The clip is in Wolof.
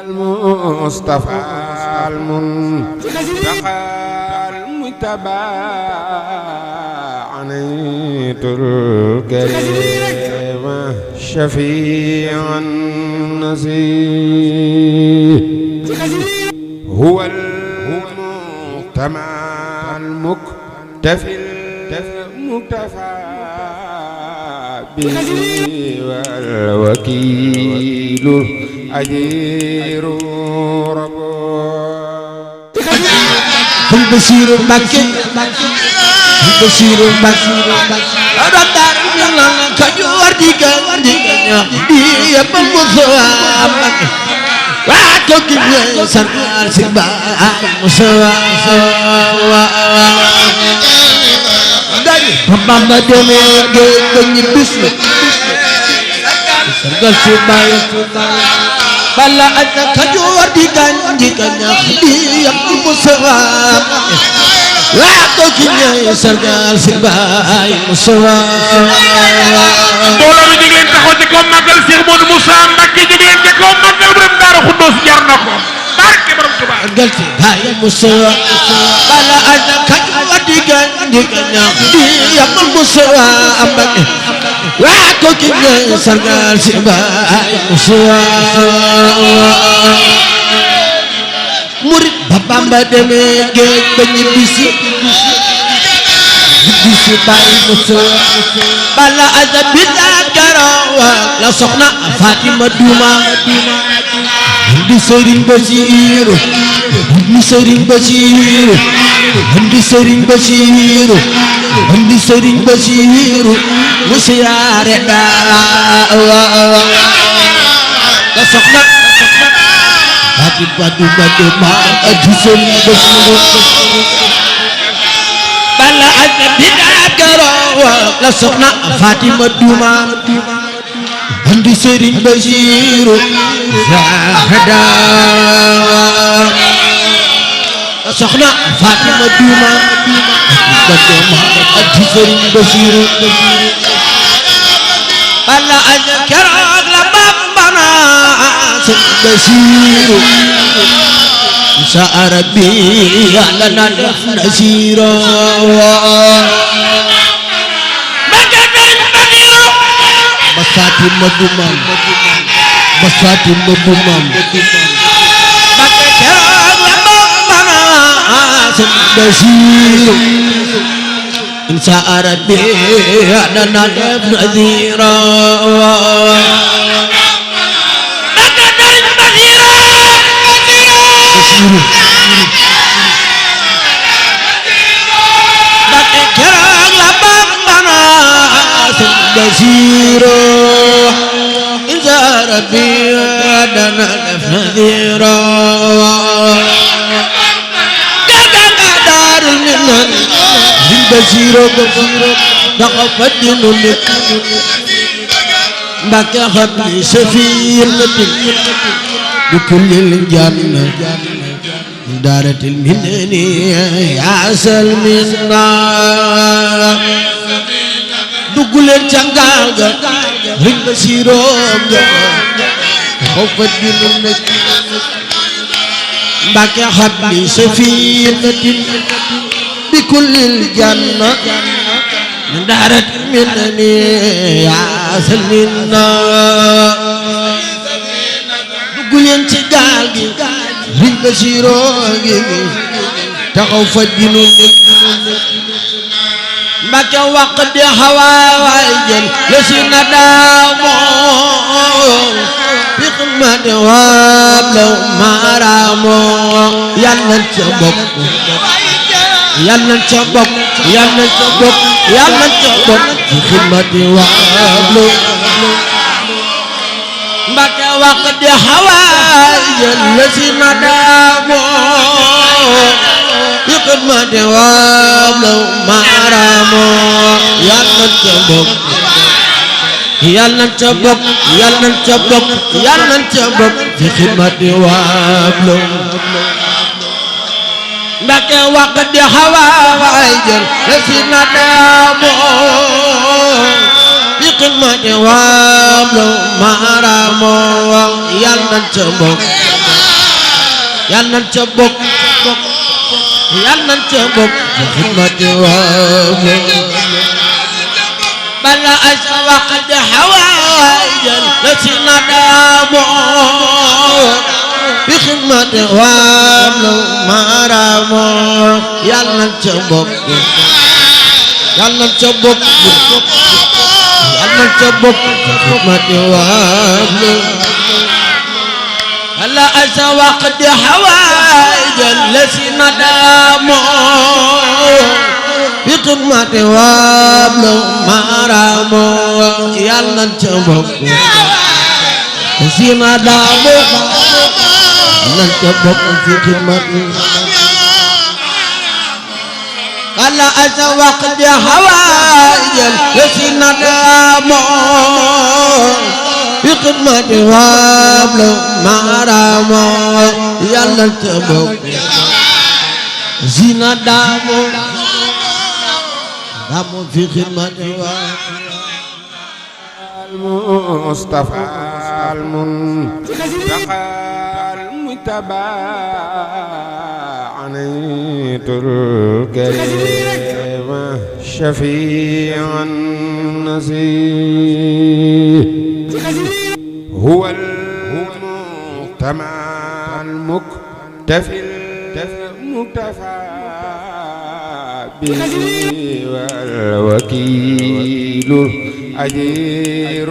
المصطفى المنتقى المجتبى عنيت الكريم شفيع النزيه هو المقتمع المكتفي المكتفى به والوكيل أجير ربه البشير مكي البشير مكي أردار من كجور ديكان دي بالمصاب واتوكي سرقال سبا مصاب Mama deme geni bismi sargal subay bala ada kajor di ganjikanya di yang musawam wa to kinya sargal subay musawam mbooloo mi jigéen taxaw ci kaw magal Cheikh Modou Moussa Mbacké jigéen ci kaw magal borom Daaru Xudoos jar na ko barke borom Tuubaa sargal subay musawam bala ada kajor di ganjikanya di yang musawam wa to kinya sargal subay musawam murid Bamba deme geej ba ñibbisi ñibbisi bàyyi musawam bala ada bida garawa la soxna Fatima Duma di Serigne Bassirou di Serigne Bassirou di Serigne Bassirou di Serigne Bassirou mu siyaare daawa la soxna Fatima Duma di Serigne Bassirou bala ada bida garawa la soxna Fatima Duma andi Serigne Bassirou zahada soxna Fatima Duma andi Serigne Bassirou bala ada keroog la bambana Serigne Bassirou sa arabi lana def nasiro Fatima Dumam Fatima Dumam Mbacké keroog la bambana Serigne Bassirou insa arabi lana def nasiro Mbacké keroog la bambana Serigne Bassirou insa rabbi dana def nadira gaga darul minan Serigne Bassirou daxa fadinu nek Mbacké xatli safinatin بكل الجنة دارت المنن يا سلمنا دقل الجنگال Serigne Bassirou خوف الدين Mbacké حبل سفينة بكل الجنة دارت المنن يا سلمنا gulen ci gaal gi Serigne Bassirou gi taxaw fa dinu Mbacké wax di xawaay jël la si na daamo bi ximate waab law maaramo yàlla ca bokk yàlla ca bokk yàlla ca bokk yàlla ca bokk bi ximate waab law Mbacké wax di xawaay jël la si na daamo bi xidmati waab law maaramo yàlla ca bokk yàlla ca bokk yàlla ca bokk yàlla ca bokk bi xidmati waab law Mbacké wax di xawaay jël la si na daamo bi xidmati waab law maaramo yàlla ca bokk yal nañ ca bokk yal nañ ca bokk ci xidmati waame bala asa waqt hawaajal la si nadamoo bi xidmati waam la maaraamoo yal nañ ca bokk yal nañ ca bokk yal nañ ca bokk ci xidmati waam bala asa waqt hawaajal la si nadamoo bi xidmati waam la maaraamoo yal nañ ca bokk si nadamoo nan ca bokk ci xidmati bala asa waqt hawaajal la si nadamoo bi xidmati waam la maaraamoo yal nañ ca bokk si nadamoo damo fi xidmati waam المصطفى المنتقى المجتبى عنيت الكريم شفيع النزيه هو المحتمى المكتفي المكتفى به والوكيل أجير